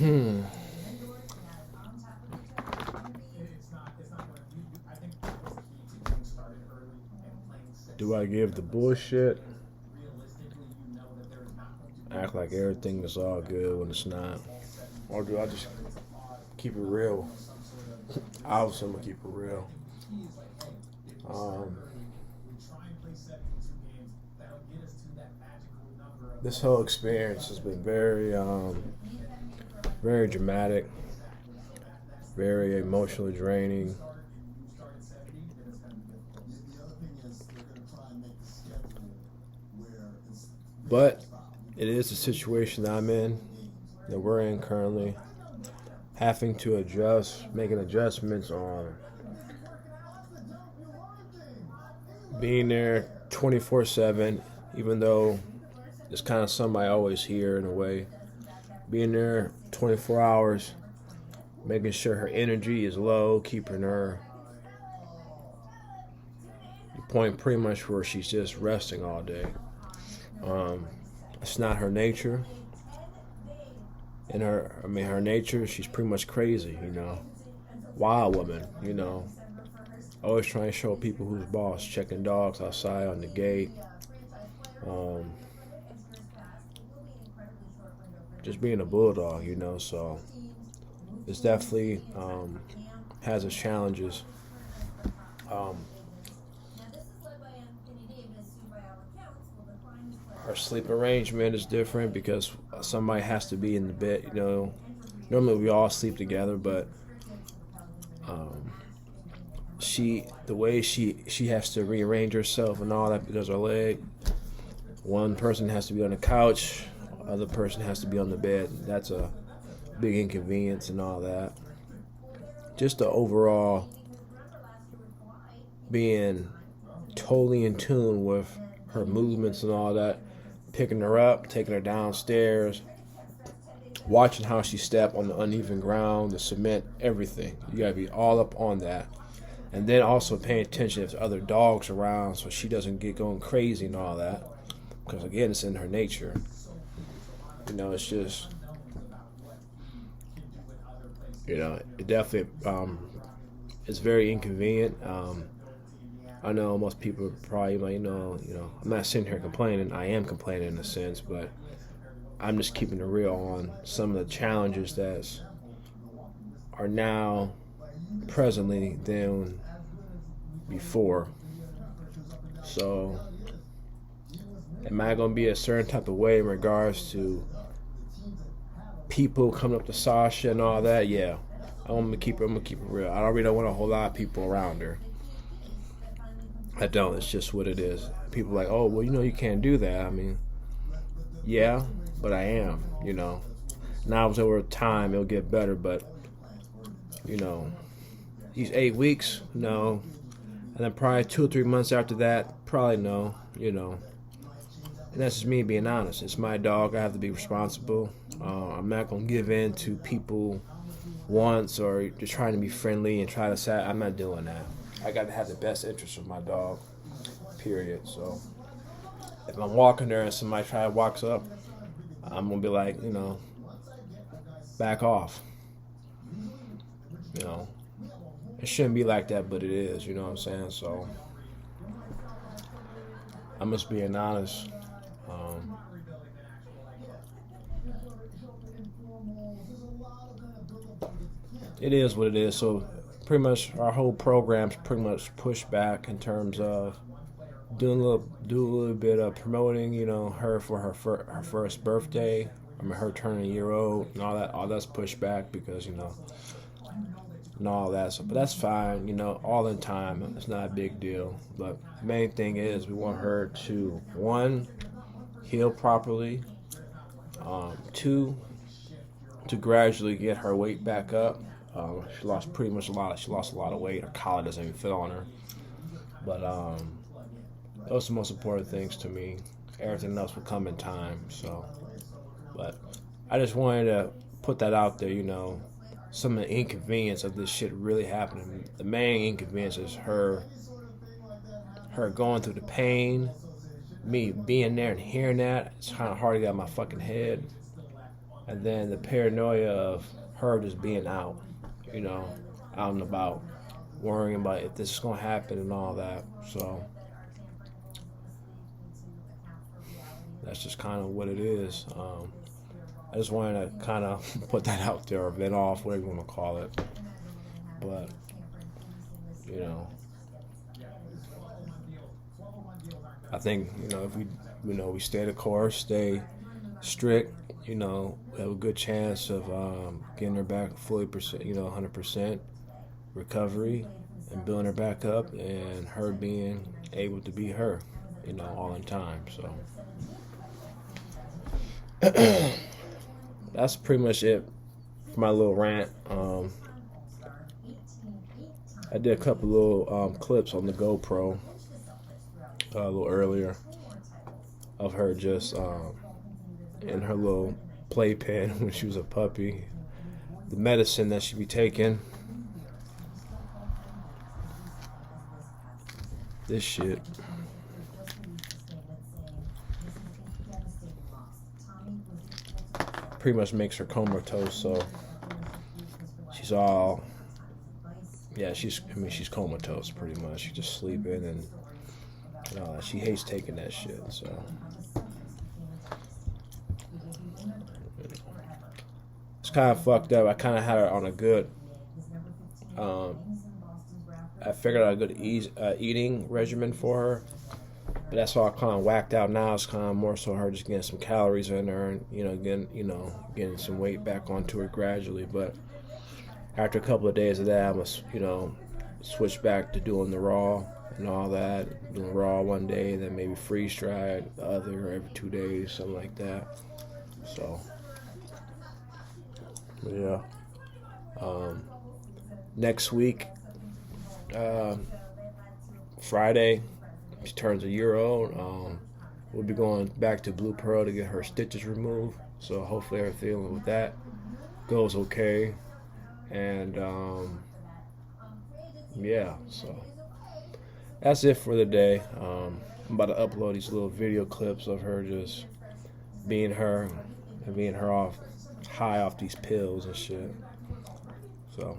Hmm. Do I give the bullshit? Act like everything is all good when it's not? Or do I just keep it real? Obviously, I'm gonna keep it real. Um, this whole experience has been very dramatic, very emotionally draining. But it is the situation that I'm in, that we're in currently, having to adjust, making adjustments on being there 24/7, even though it's kind of something I always hear in a way. Being there 24 hours, making sure her energy is low, keeping her the point pretty much where she's just resting all day. Um, it's not her nature. Her nature, she's pretty much crazy, wild woman, always trying to show people who's boss, checking dogs outside on the gate, um, just being a bulldog, so it's definitely has its challenges. Um, our sleep arrangement is different because somebody has to be in the bed, Normally we all sleep together, but um, the way she has to rearrange herself and all that because her leg. One person has to be on the couch, other person has to be on the bed. That's a big inconvenience and all that. Just the overall being totally in tune with her movements and all that, picking her up, taking her downstairs, watching how she step on the uneven ground, the cement, everything. You gotta be all up on that. And then also paying attention if there's other dogs around so she doesn't get going crazy and all that. Because again, it's in her nature. It's just, it definitely it's very inconvenient. I know most people are probably like, I'm not sitting here complaining. I am complaining in a sense, but I'm just keeping it real on some of the challenges that are now presently than before. So, am I going to be a certain type of way in regards to people coming up to Sasha and all that? Yeah, I'm gonna keep it real. I already don't want a whole lot of people around her. I don't. It's just what it is. People are like, oh, well, you can't do that. I mean, yeah, but I am. Now it's over time. It'll get better, but these 8 weeks, no, and then probably 2 or 3 months after that, probably no. And that's just me being honest. It's my dog. I have to be responsible. I'm not gonna give in to people wants or just trying to be friendly and try to say I'm not doing that. I got to have the best interest of my dog. Period. So if I'm walking there and somebody walks up, I'm gonna be like, back off. It shouldn't be like that, but it is. You know what I'm saying? So I'm just being honest. It is what it is. So pretty much our whole program's pretty much pushed back in terms of do a little bit of promoting, her for her first birthday. Her turning a year old and all that. All that's pushed back because and all that. So, but that's fine. All in time. It's not a big deal. But the main thing is we want her to one heal properly. Two, to gradually get her weight back up. She lost pretty much a lot. She lost a lot of weight. Her collar doesn't even fit on her. But those are the most important things to me. Everything else will come in time. So, but I just wanted to put that out there. Some of the inconvenience of this shit really happening. The main inconvenience is her going through the pain. Me being there and hearing that, it's kind of hard to get out of my fucking head. and then the paranoia of her just being out, you know, out and about, worrying about if this is gonna happen and all that. So that's just kind of what it is. I just wanted to kind of put that out there, or vent off, whatever you want to call it. But you know, I think if we stay the course, stay strict, we have a good chance of getting her back fully 100% recovery and building her back up, and her being able to be her, all in time. So that's pretty much it for my little rant. I did a couple little clips on the GoPro a little earlier of her just in her little playpen when she was a puppy. The medicine that she be taking. This shit. Pretty much makes her comatose, so she's all, she's comatose pretty much. She's just sleeping and all that. She hates taking that shit, so it's kind of fucked up. I kind of had her on a good, I figured out a good eating regimen for her. But that's all kind of whacked out now. It's kind of more so her just getting some calories in her and getting some weight back onto her gradually. But after a couple of days of that, I must switch back to doing the raw and all that. Doing raw one day, and then maybe freeze dry the other every 2 days, something like that. So yeah. Next week, Friday. She turns a year old. We'll be going back to Blue Pearl to get her stitches removed. So hopefully everything with that goes okay. And so that's it for the day. I'm about to upload these little video clips of her just being her and being her high off these pills and shit. So